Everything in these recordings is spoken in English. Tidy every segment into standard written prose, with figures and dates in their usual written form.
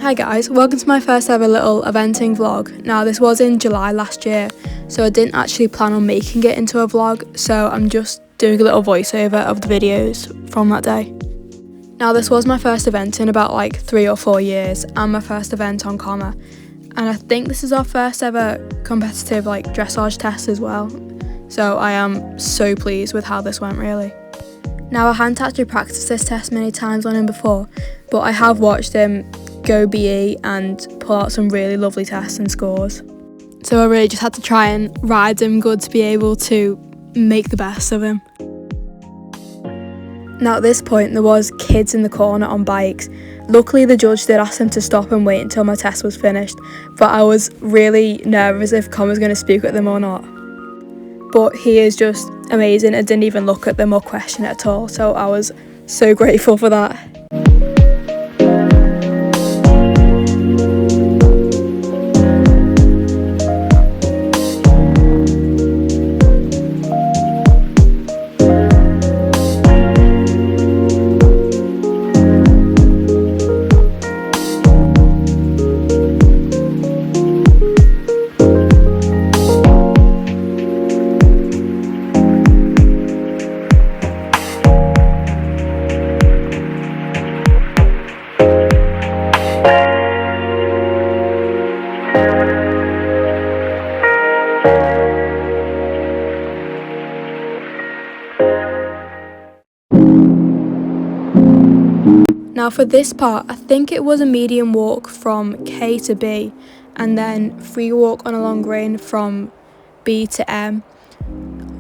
Hi guys, welcome to my first ever little eventing vlog. Now this was in July last year, so I didn't actually plan on making it into a vlog, so I'm just doing a little voiceover of the videos from that day. Now this was my first event in about like 3 or 4 years, and my first event on Comma, and I think this is our first ever competitive dressage test as well, so I am so pleased with how this went really. Now I hadn't actually practiced this test many times on him before, but I have watched him go BE and pull out some really lovely tests and scores. So I really just had to try and ride him good to be able to make the best of him. Now at this point there was kids in the corner on bikes. Luckily the judge did ask them to stop and wait until my test was finished, but I was really nervous if Con was going to speak at them or not. But he is just amazing and didn't even look at them or question it at all, so I was so grateful for that. Now for this part, I think it was a medium walk from K to B, and then free walk on a long rein from B to M.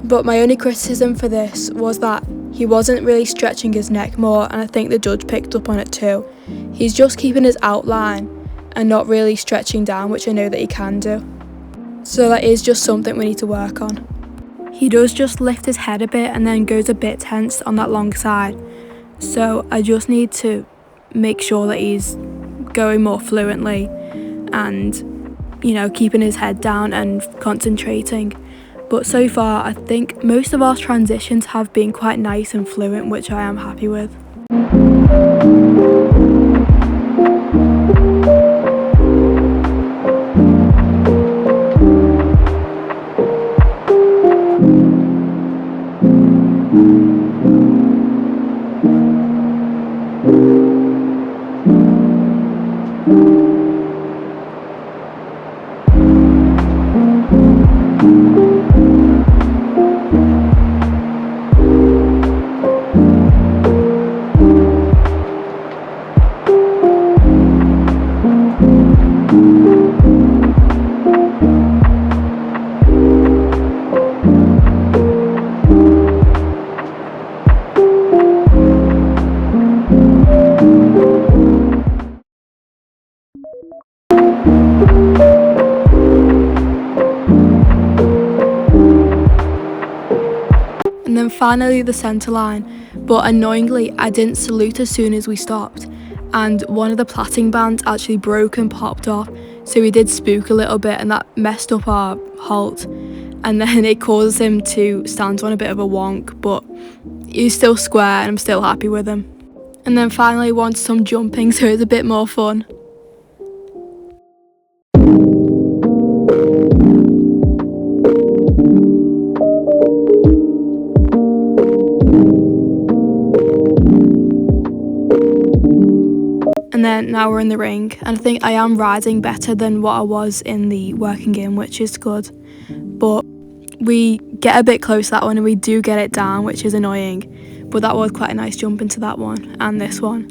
But my only criticism for this was that he wasn't really stretching his neck more, and I think the judge picked up on it too. He's just keeping his outline and not really stretching down, which I know that he can do. So that is just something we need to work on. He does just lift his head a bit and then goes a bit tense on that long side. So I just need to make sure that he's going more fluently and, keeping his head down and concentrating. But so far, I think most of our transitions have been quite nice and fluent, which I am happy with. And then finally the centre line, but annoyingly I didn't salute as soon as we stopped, and one of the plaiting bands actually broke and popped off, so we did spook a little bit and that messed up our halt, and then it caused him to stand on a bit of a wonk, but he's still square and I'm still happy with him. And then finally wanted some jumping, so it was a bit more fun. And then now we're in the ring, and I think I am riding better than what I was in the working in, which is good. But we get a bit close to that one and we do get it down, which is annoying. But that was quite a nice jump into that one and this one.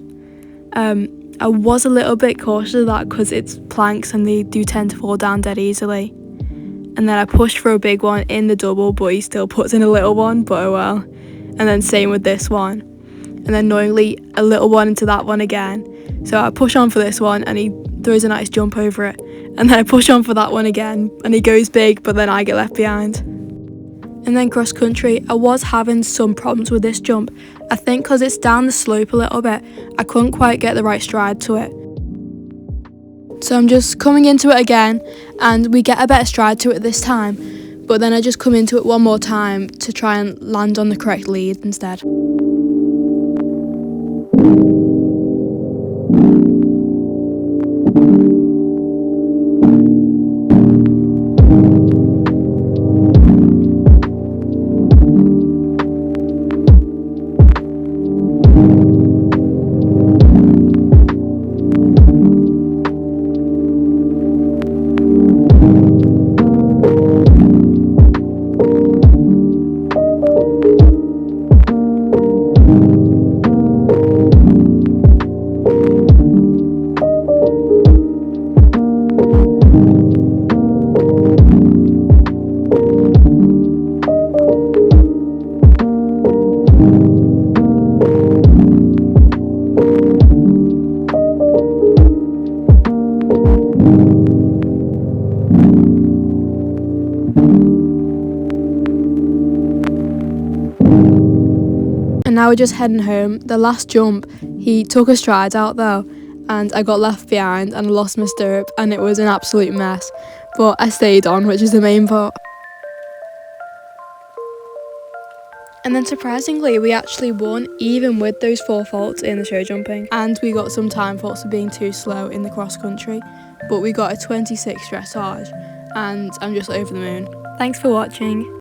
I was a little bit cautious of that because it's planks and they do tend to fall down dead easily. And then I pushed for a big one in the double, but he still puts in a little one, but oh well. And then same with this one. And then annoyingly a little one into that one again. So I push on for this one and he throws a nice jump over it. And then I push on for that one again and he goes big, but then I get left behind. And then cross country, I was having some problems with this jump. I think because it's down the slope a little bit, I couldn't quite get the right stride to it. So I'm just coming into it again and we get a better stride to it this time. But then I just come into it one more time to try and land on the correct lead instead. were just heading home. The last jump, he took a stride out though, and I got left behind and I lost my stirrup, and it was an absolute mess. But I stayed on, which is the main part. And then surprisingly, we actually won, even with those 4 faults in the show jumping. And we got some time faults for being too slow in the cross country. But we got a 26 dressage, and I'm just over the moon. Thanks for watching.